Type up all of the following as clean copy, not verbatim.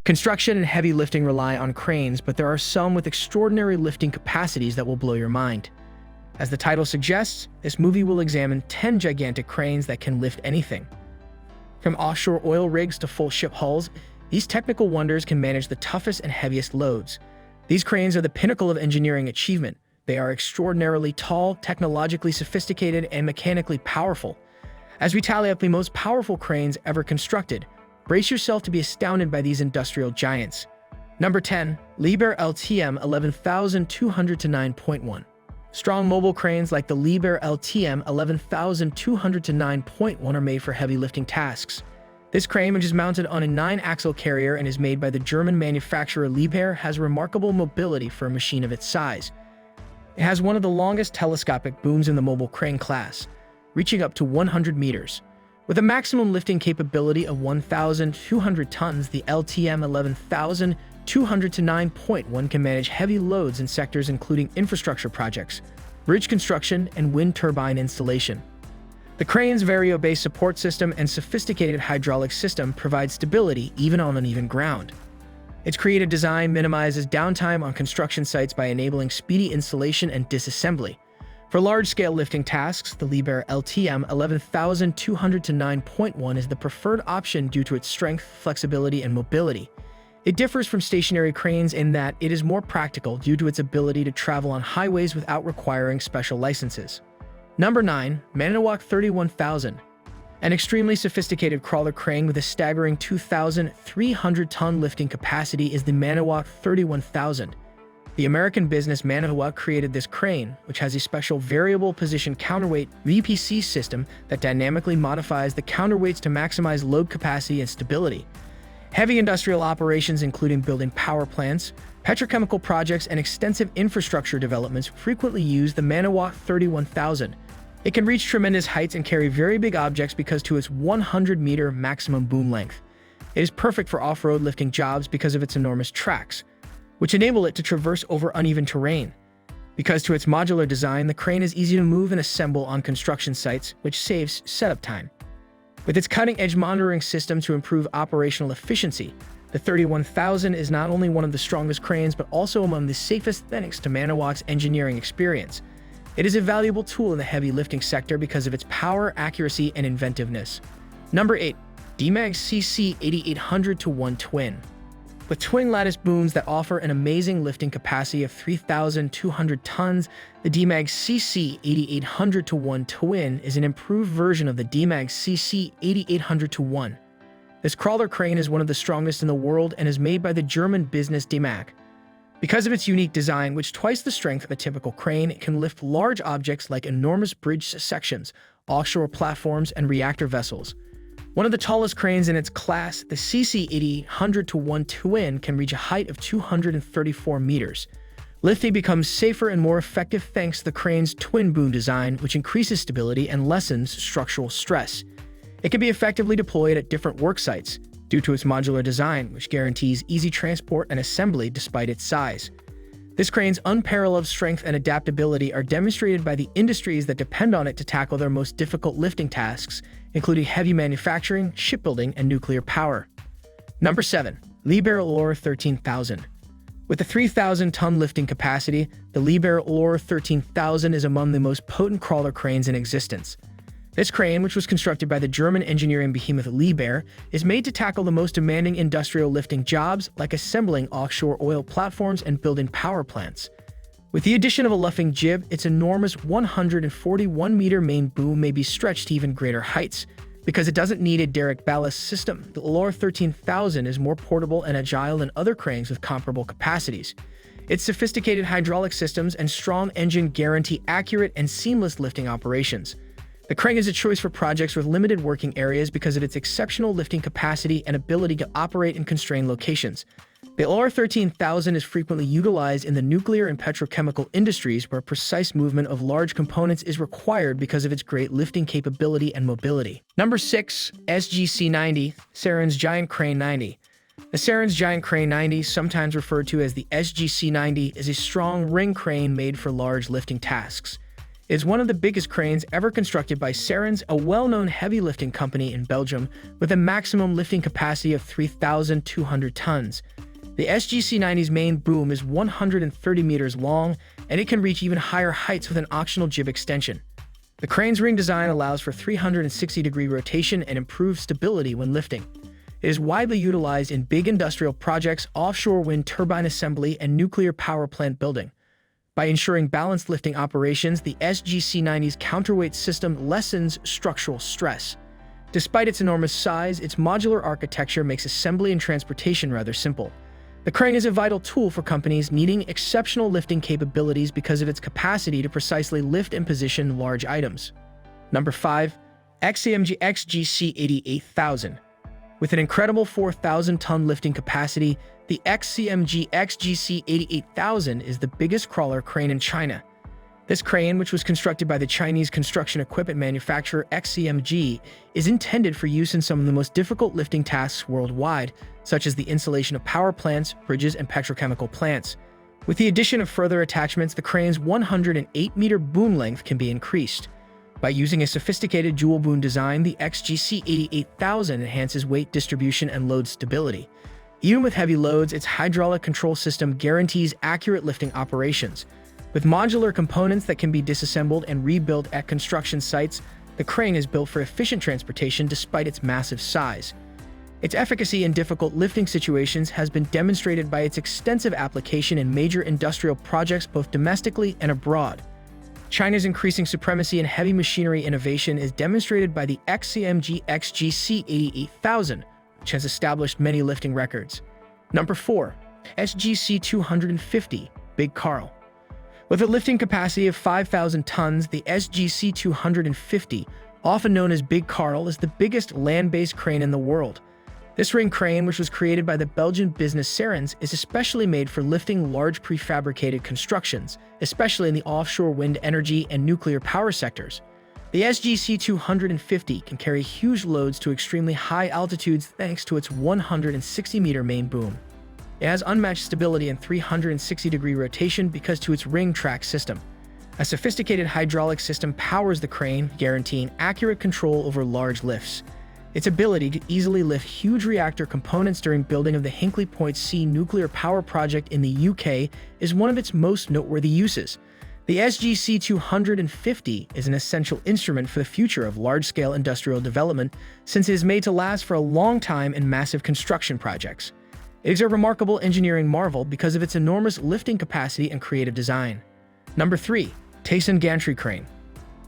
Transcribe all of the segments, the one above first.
Construction and heavy lifting rely on cranes, but there are some with extraordinary lifting capacities that will blow your mind. As the title suggests, this movie will examine 10 gigantic cranes that can lift anything. From offshore oil rigs to full ship hulls, these technical wonders can manage the toughest and heaviest loads. These cranes are the pinnacle of engineering achievement. They are extraordinarily tall, technologically sophisticated, and mechanically powerful. As we tally up the most powerful cranes ever constructed, brace yourself to be astounded by these industrial giants. Number 10. Liebherr LTM 11200 to 9.1. Strong mobile cranes like the Liebherr LTM 11200 to 9.1 are made for heavy lifting tasks. This crane, which is mounted on a 9-axle carrier and is made by the German manufacturer Liebherr, has remarkable mobility for a machine of its size. It has one of the longest telescopic booms in the mobile crane class, reaching up to 100 meters. With a maximum lifting capability of 1,200 tons, the LTM 11200 to 9.1 can manage heavy loads in sectors including infrastructure projects, bridge construction, and wind turbine installation. The crane's Vario-based support system and sophisticated hydraulic system provide stability even on uneven ground. Its creative design minimizes downtime on construction sites by enabling speedy installation and disassembly. For large-scale lifting tasks, the Liebherr LTM 11200 to 9.1 is the preferred option due to its strength, flexibility, and mobility. It differs from stationary cranes in that it is more practical due to its ability to travel on highways without requiring special licenses. Number 9. Manitowoc 31000. An extremely sophisticated crawler crane with a staggering 2,300-ton lifting capacity is the Manitowoc 31000. The American business Manitowoc created this crane, which has a special variable position counterweight (VPC) system that dynamically modifies the counterweights to maximize load capacity and stability. Heavy industrial operations, including building power plants, petrochemical projects, and extensive infrastructure developments, frequently use the Manitowoc 31000. It can reach tremendous heights and carry very big objects because to its 100-meter maximum boom length. It is perfect for off-road lifting jobs because of its enormous tracks, which enable it to traverse over uneven terrain. Because to its modular design, the crane is easy to move and assemble on construction sites, which saves setup time. With its cutting-edge monitoring system to improve operational efficiency, the 31000 is not only one of the strongest cranes but also among the safest thanks to Manitowoc's engineering experience. It is a valuable tool in the heavy lifting sector because of its power, accuracy, and inventiveness. Number 8. Demag CC 8800 to 1 Twin. With twin lattice booms that offer an amazing lifting capacity of 3,200 tons, the Demag CC 8800 to 1 Twin is an improved version of the Demag CC 8800 to 1. This crawler crane is one of the strongest in the world and is made by the German business Demag. Because of its unique design, which twice the strength of a typical crane, it can lift large objects like enormous bridge sections, offshore platforms, and reactor vessels. One of the tallest cranes in its class, the CC 8800 to 1 Twin can reach a height of 234 meters. Lifting becomes safer and more effective thanks to the crane's twin boom design, which increases stability and lessens structural stress. It can be effectively deployed at different work sites due to its modular design, which guarantees easy transport and assembly despite its size. This crane's unparalleled strength and adaptability are demonstrated by the industries that depend on it to tackle their most difficult lifting tasks, including heavy manufacturing, shipbuilding, and nuclear power. Number 7. Liebherr LOR 13000. With a 3,000-ton lifting capacity, the Liebherr LOR 13000 is among the most potent crawler cranes in existence. This crane, which was constructed by the German engineering behemoth Liebherr, is made to tackle the most demanding industrial lifting jobs like assembling offshore oil platforms and building power plants. With the addition of a luffing jib, its enormous 141-meter main boom may be stretched to even greater heights. Because it doesn't need a derrick ballast system, the LOR 13000 is more portable and agile than other cranes with comparable capacities. Its sophisticated hydraulic systems and strong engine guarantee accurate and seamless lifting operations. The crane is a choice for projects with limited working areas because of its exceptional lifting capacity and ability to operate in constrained locations. The LOR 13000 is frequently utilized in the nuclear and petrochemical industries where precise movement of large components is required because of its great lifting capability and mobility. Number 6. SGC 90, Saren's Giant Crane 90. The Saren's Giant Crane 90, sometimes referred to as the SGC 90, is a strong ring crane made for large lifting tasks. is one of the biggest cranes ever constructed by Cerens, a well-known heavy lifting company in Belgium, with a maximum lifting capacity of 3,200 tons. The SGC-90's main boom is 130 meters long, and it can reach even higher heights with an optional jib extension. The crane's ring design allows for 360-degree rotation and improved stability when lifting. It is widely utilized in big industrial projects, offshore wind turbine assembly, and nuclear power plant building. By ensuring balanced lifting operations, the SGC-90's counterweight system lessens structural stress. Despite its enormous size, its modular architecture makes assembly and transportation rather simple. The crane is a vital tool for companies needing exceptional lifting capabilities because of its capacity to precisely lift and position large items. Number 5. XCMG XGC-88000. With an incredible 4,000-ton lifting capacity, the XCMG XGC-88000 is the biggest crawler crane in China. This crane, which was constructed by the Chinese construction equipment manufacturer XCMG, is intended for use in some of the most difficult lifting tasks worldwide, such as the installation of power plants, bridges, and petrochemical plants. With the addition of further attachments, the crane's 108-meter boom length can be increased. By using a sophisticated dual boom design, the XGC-88000 enhances weight distribution and load stability. Even with heavy loads, its hydraulic control system guarantees accurate lifting operations. With modular components that can be disassembled and rebuilt at construction sites, the crane is built for efficient transportation despite its massive size. Its efficacy in difficult lifting situations has been demonstrated by its extensive application in major industrial projects both domestically and abroad. China's increasing supremacy in heavy machinery innovation is demonstrated by the XCMG XGC-88000, which has established many lifting records. Number 4. SGC-250 Big Carl. With a lifting capacity of 5,000 tons, the SGC-250, often known as Big Carl, is the biggest land-based crane in the world. This ring crane, which was created by the Belgian business Cerens, is especially made for lifting large prefabricated constructions, especially in the offshore wind energy and nuclear power sectors. The SGC-250 can carry huge loads to extremely high altitudes thanks to its 160-meter main boom. It has unmatched stability and 360-degree rotation because to its ring track system. A sophisticated hydraulic system powers the crane, guaranteeing accurate control over large lifts. Its ability to easily lift huge reactor components during building of the Hinkley Point C nuclear power project in the UK is one of its most noteworthy uses. The SGC-250 is an essential instrument for the future of large-scale industrial development since it is made to last for a long time in massive construction projects. It is a remarkable engineering marvel because of its enormous lifting capacity and creative design. Number 3. Tyson Gantry Crane.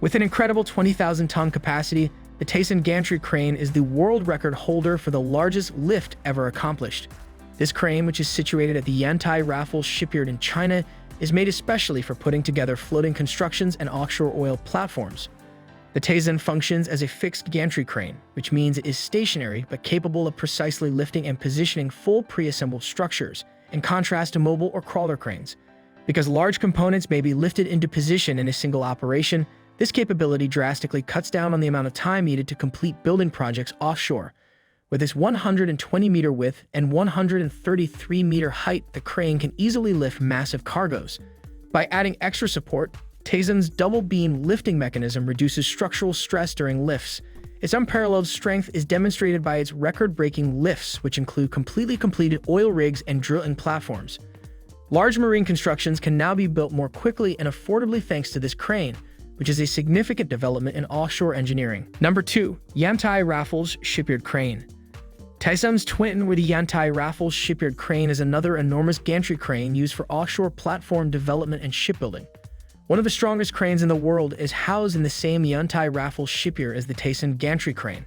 With an incredible 20,000-ton capacity, the Tyson Gantry Crane is the world record holder for the largest lift ever accomplished. This crane, which is situated at the Yantai Raffles shipyard in China, is made especially for putting together floating constructions and offshore oil platforms. The Tyson functions as a fixed gantry crane, which means it is stationary but capable of precisely lifting and positioning full pre-assembled structures, in contrast to mobile or crawler cranes. Because large components may be lifted into position in a single operation, this capability drastically cuts down on the amount of time needed to complete building projects offshore. With its 120-meter width and 133-meter height, the crane can easily lift massive cargoes. By adding extra support, Tyson's double-beam lifting mechanism reduces structural stress during lifts. Its unparalleled strength is demonstrated by its record-breaking lifts, which include completely completed oil rigs and drilling platforms. Large marine constructions can now be built more quickly and affordably thanks to this crane, which is a significant development in offshore engineering. Number 2. Yantai Raffles Shipyard Crane. Tyson's twin, or the Yantai Raffles Shipyard Crane, is another enormous gantry crane used for offshore platform development and shipbuilding. One of the strongest cranes in the world is housed in the same Yantai Raffles shipyard as the Tyson Gantry Crane.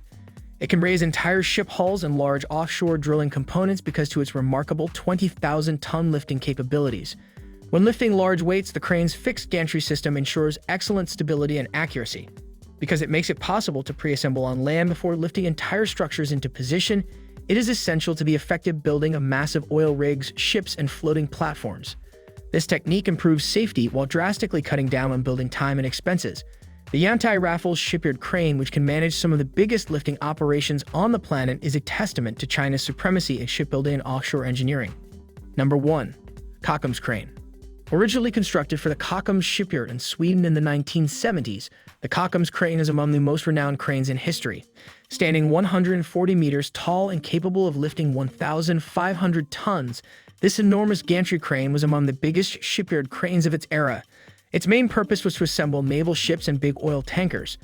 It can raise entire ship hulls and large offshore drilling components because to its remarkable 20,000-ton lifting capabilities. When lifting large weights, the crane's fixed gantry system ensures excellent stability and accuracy. Because it makes it possible to pre-assemble on land before lifting entire structures into position, it is essential to the effective building of massive oil rigs, ships, and floating platforms. This technique improves safety while drastically cutting down on building time and expenses. The Yantai Raffles Shipyard Crane, which can manage some of the biggest lifting operations on the planet, is a testament to China's supremacy in shipbuilding and offshore engineering. Number 1. Kockums Crane. Originally constructed for the Kockums shipyard in Sweden in the 1970s, the Kockums crane is among the most renowned cranes in history. Standing 140 meters tall and capable of lifting 1,500 tons, this enormous gantry crane was among the biggest shipyard cranes of its era. Its main purpose was to assemble naval ships and big oil tankers.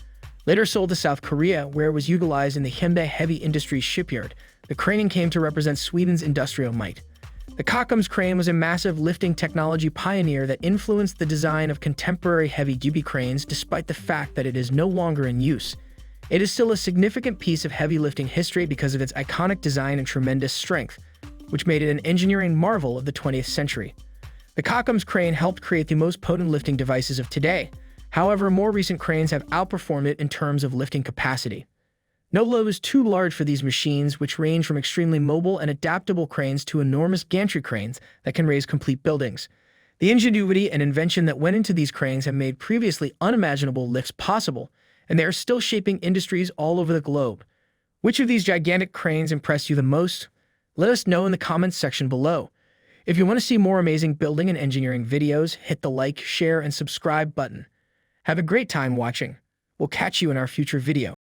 Later sold to South Korea, where it was utilized in the Hyundai Heavy Industries shipyard, the crane came to represent Sweden's industrial might. The Kockums crane was a massive lifting technology pioneer that influenced the design of contemporary heavy-duty cranes despite the fact that it is no longer in use. It is still a significant piece of heavy lifting history because of its iconic design and tremendous strength, which made it an engineering marvel of the 20th century. The Kockums crane helped create the most potent lifting devices of today. However, more recent cranes have outperformed it in terms of lifting capacity. No load is too large for these machines, which range from extremely mobile and adaptable cranes to enormous gantry cranes that can raise complete buildings. The ingenuity and invention that went into these cranes have made previously unimaginable lifts possible, and they are still shaping industries all over the globe. Which of these gigantic cranes impressed you the most? Let us know in the comments section below. If you want to see more amazing building and engineering videos, hit the like, share, and subscribe button. Have a great time watching. We'll catch you in our future video.